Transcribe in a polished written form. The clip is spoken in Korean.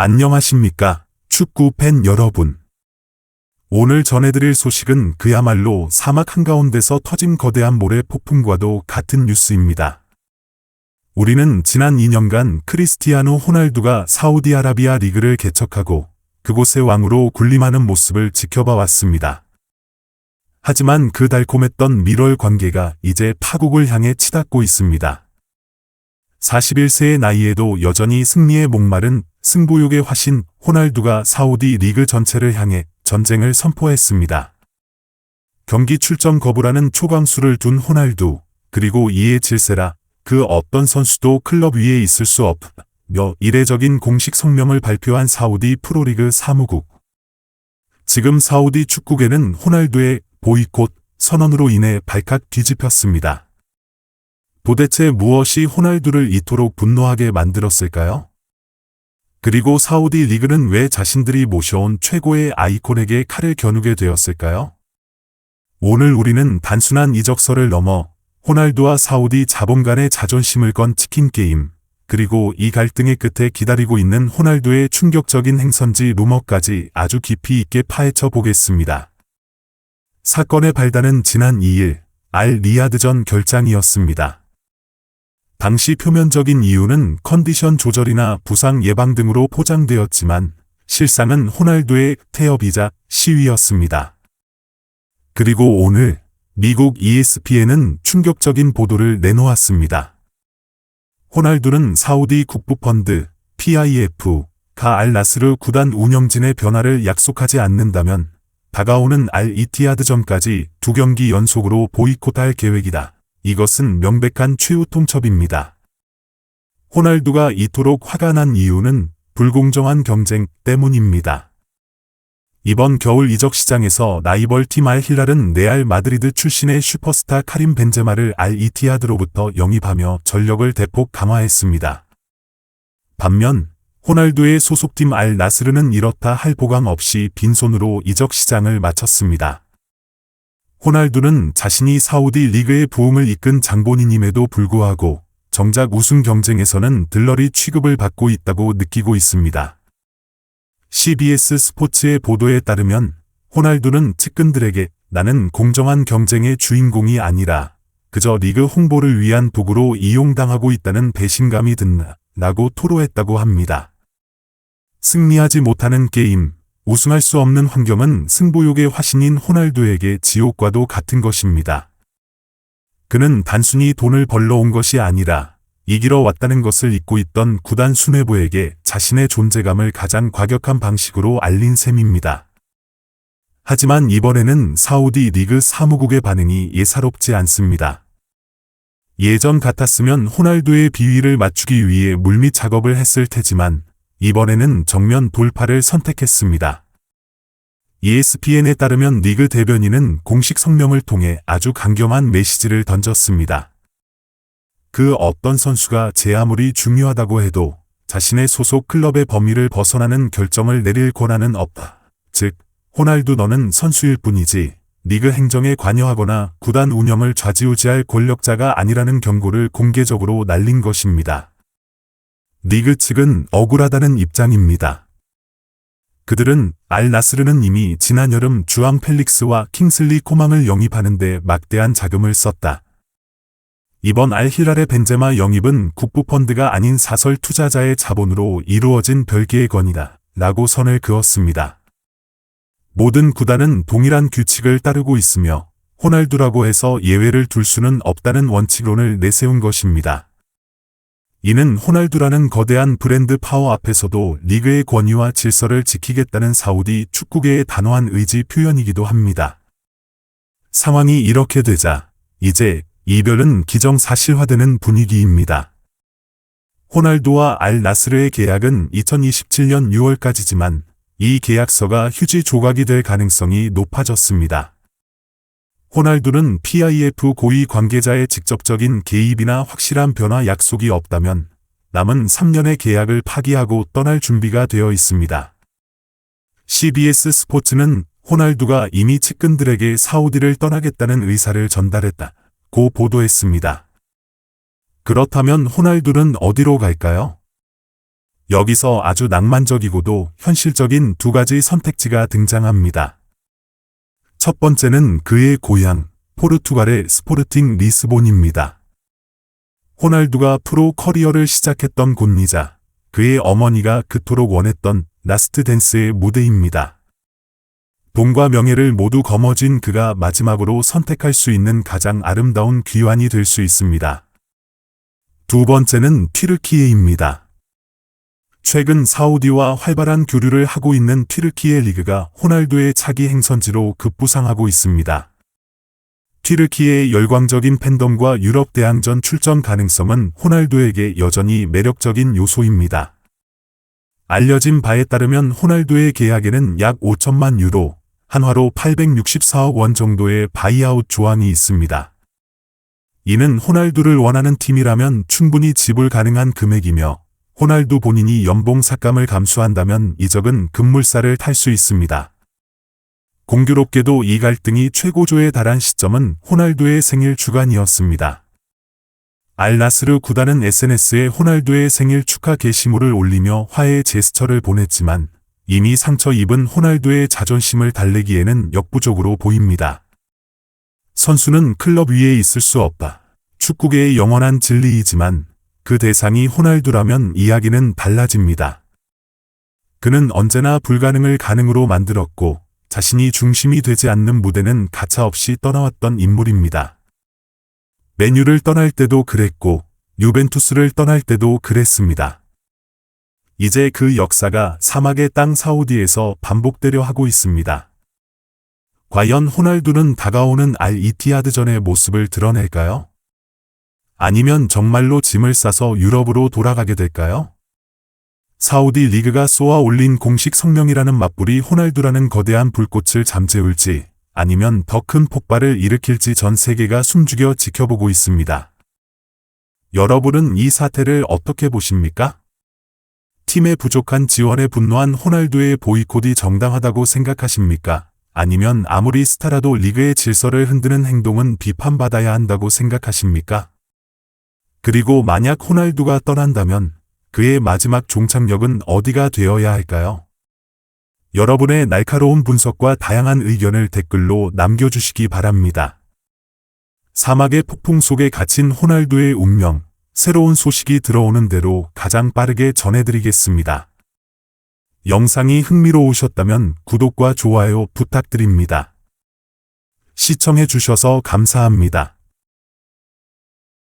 안녕하십니까, 축구 팬 여러분. 오늘 전해드릴 소식은 그야말로 사막 한가운데서 터진 거대한 모래 폭풍과도 같은 뉴스입니다. 우리는 지난 2년간 크리스티아누 호날두가 사우디아라비아 리그를 개척하고 그곳의 왕으로 군림하는 모습을 지켜봐 왔습니다. 하지만 그 달콤했던 밀월 관계가 이제 파국을 향해 치닫고 있습니다. 41세의 나이에도 여전히 승리에 목마른 승부욕의 화신 호날두가 사우디 리그 전체를 향해 전쟁을 선포했습니다. 경기 출전 거부라는 초강수를 둔 호날두, 그리고 이에 질세라 그 어떤 선수도 클럽 위에 있을 수 없며 이례적인 공식 성명을 발표한 사우디 프로리그 사무국. 지금 사우디 축구계는 호날두의 보이콧 선언으로 인해 발칵 뒤집혔습니다. 도대체 무엇이 호날두를 이토록 분노하게 만들었을까요? 그리고 사우디 리그는 왜 자신들이 모셔온 최고의 아이콘에게 칼을 겨누게 되었을까요? 오늘 우리는 단순한 이적설을 넘어 호날두와 사우디 자본 간의 자존심을 건 치킨 게임, 그리고 이 갈등의 끝에 기다리고 있는 호날두의 충격적인 행선지 루머까지 아주 깊이 있게 파헤쳐 보겠습니다. 사건의 발단은 지난 2일 알 리야드전 결장이었습니다. 당시 표면적인 이유는 컨디션 조절이나 부상 예방 등으로 포장되었지만 실상은 호날두의 태업이자 시위였습니다. 그리고 오늘 미국 ESPN은 충격적인 보도를 내놓았습니다. 호날두는 사우디 국부펀드 PIF가 알-나스르 구단 운영진의 변화를 약속하지 않는다면 다가오는 알-이티하드전까지 2경기 연속으로 보이콧할 계획이다. 이것은 명백한 최후 통첩입니다. 호날두가 이토록 화가 난 이유는 불공정한 경쟁 때문입니다. 이번 겨울 이적 시장에서 라이벌 팀 알-hillal은 레알 마드리드 출신의 슈퍼스타 카림 벤제마를 알-이티하드로부터 영입하며 전력을 대폭 강화했습니다. 반면 호날두의 소속팀 알-나스르는 이렇다 할 보강 없이 빈손으로 이적 시장을 마쳤습니다. 호날두는 자신이 사우디 리그의 부흥을 이끈 장본인임에도 불구하고 정작 우승 경쟁에서는 들러리 취급을 받고 있다고 느끼고 있습니다. CBS 스포츠의 보도에 따르면 호날두는 측근들에게 나는 공정한 경쟁의 주인공이 아니라 그저 리그 홍보를 위한 도구로 이용당하고 있다는 배신감이 든다라고 토로했다고 합니다. 승리하지 못하는 게임, 우승할 수 없는 환경은 승부욕의 화신인 호날두에게 지옥과도 같은 것입니다. 그는 단순히 돈을 벌러 온 것이 아니라 이기러 왔다는 것을 잊고 있던 구단 수뇌부에게 자신의 존재감을 가장 과격한 방식으로 알린 셈입니다. 하지만 이번에는 사우디 리그 사무국의 반응이 예사롭지 않습니다. 예전 같았으면 호날두의 비위를 맞추기 위해 물밑 작업을 했을 테지만 이번에는 정면 돌파를 선택했습니다. ESPN에 따르면 리그 대변인은 공식 성명을 통해 아주 강경한 메시지를 던졌습니다. 그 어떤 선수가 제 아무리 중요하다고 해도 자신의 소속 클럽의 범위를 벗어나는 결정을 내릴 권한은 없다. 즉, 호날두 너는 선수일 뿐이지 리그 행정에 관여하거나 구단 운영을 좌지우지할 권력자가 아니라는 경고를 공개적으로 날린 것입니다. 리그 측은 억울하다는 입장입니다. 그들은 알-나스르는 이미 지난 여름 주앙 펠릭스와 킹슬리 코망을 영입하는 데 막대한 자금을 썼다. 이번 알-hillal의 벤제마 영입은 국부펀드가 아닌 사설 투자자의 자본으로 이루어진 별개의 건이다 라고 선을 그었습니다. 모든 구단은 동일한 규칙을 따르고 있으며 호날두라고 해서 예외를 둘 수는 없다는 원칙론을 내세운 것입니다. 이는 호날두라는 거대한 브랜드 파워 앞에서도 리그의 권위와 질서를 지키겠다는 사우디 축구계의 단호한 의지 표현이기도 합니다. 상황이 이렇게 되자 이제 이별은 기정사실화되는 분위기입니다. 호날두와 알-나스르의 계약은 2027년 6월까지지만 이 계약서가 휴지 조각이 될 가능성이 높아졌습니다. 호날두는 PIF 고위 관계자의 직접적인 개입이나 확실한 변화 약속이 없다면 남은 3년의 계약을 파기하고 떠날 준비가 되어 있습니다. CBS 스포츠는 호날두가 이미 측근들에게 사우디를 떠나겠다는 의사를 전달했다고 보도했습니다. 그렇다면 호날두는 어디로 갈까요? 여기서 아주 낭만적이고도 현실적인 두 가지 선택지가 등장합니다. 첫 번째는 그의 고향, 포르투갈의 스포르팅 리스본입니다. 호날두가 프로 커리어를 시작했던 곳이자 그의 어머니가 그토록 원했던 라스트 댄스의 무대입니다. 돈과 명예를 모두 거머쥔 그가 마지막으로 선택할 수 있는 가장 아름다운 귀환이 될 수 있습니다. 두 번째는 튀르키예입니다. 최근 사우디와 활발한 교류를 하고 있는 튀르키예 리그가 호날두의 차기 행선지로 급부상하고 있습니다. 튀르키예의 열광적인 팬덤과 유럽 대항전 출전 가능성은 호날두에게 여전히 매력적인 요소입니다. 알려진 바에 따르면 호날두의 계약에는 약 5천만 유로, 한화로 864억 원 정도의 바이아웃 조항이 있습니다. 이는 호날두를 원하는 팀이라면 충분히 지불 가능한 금액이며 호날두 본인이 연봉 삭감을 감수한다면 이적은 급물살을 탈 수 있습니다. 공교롭게도 이 갈등이 최고조에 달한 시점은 호날두의 생일 주간이었습니다. 알나스르 구단은 SNS에 호날두의 생일 축하 게시물을 올리며 화해 제스처를 보냈지만 이미 상처 입은 호날두의 자존심을 달래기에는 역부족으로 보입니다. 선수는 클럽 위에 있을 수 없다. 축구계의 영원한 진리이지만 그 대상이 호날두라면 이야기는 달라집니다. 그는 언제나 불가능을 가능으로 만들었고 자신이 중심이 되지 않는 무대는 가차없이 떠나왔던 인물입니다. 맨유를 떠날 때도 그랬고 유벤투스를 떠날 때도 그랬습니다. 이제 그 역사가 사막의 땅 사우디에서 반복되려 하고 있습니다. 과연 호날두는 다가오는 알이티하드전의 모습을 드러낼까요? 아니면 정말로 짐을 싸서 유럽으로 돌아가게 될까요? 사우디 리그가 쏘아 올린 공식 성명이라는 맞불이 호날두라는 거대한 불꽃을 잠재울지 아니면 더 큰 폭발을 일으킬지 전 세계가 숨죽여 지켜보고 있습니다. 여러분은 이 사태를 어떻게 보십니까? 팀의 부족한 지원에 분노한 호날두의 보이콧이 정당하다고 생각하십니까? 아니면 아무리 스타라도 리그의 질서를 흔드는 행동은 비판받아야 한다고 생각하십니까? 그리고 만약 호날두가 떠난다면 그의 마지막 종착역은 어디가 되어야 할까요? 여러분의 날카로운 분석과 다양한 의견을 댓글로 남겨주시기 바랍니다. 사막의 폭풍 속에 갇힌 호날두의 운명, 새로운 소식이 들어오는 대로 가장 빠르게 전해드리겠습니다. 영상이 흥미로우셨다면 구독과 좋아요 부탁드립니다. 시청해주셔서 감사합니다.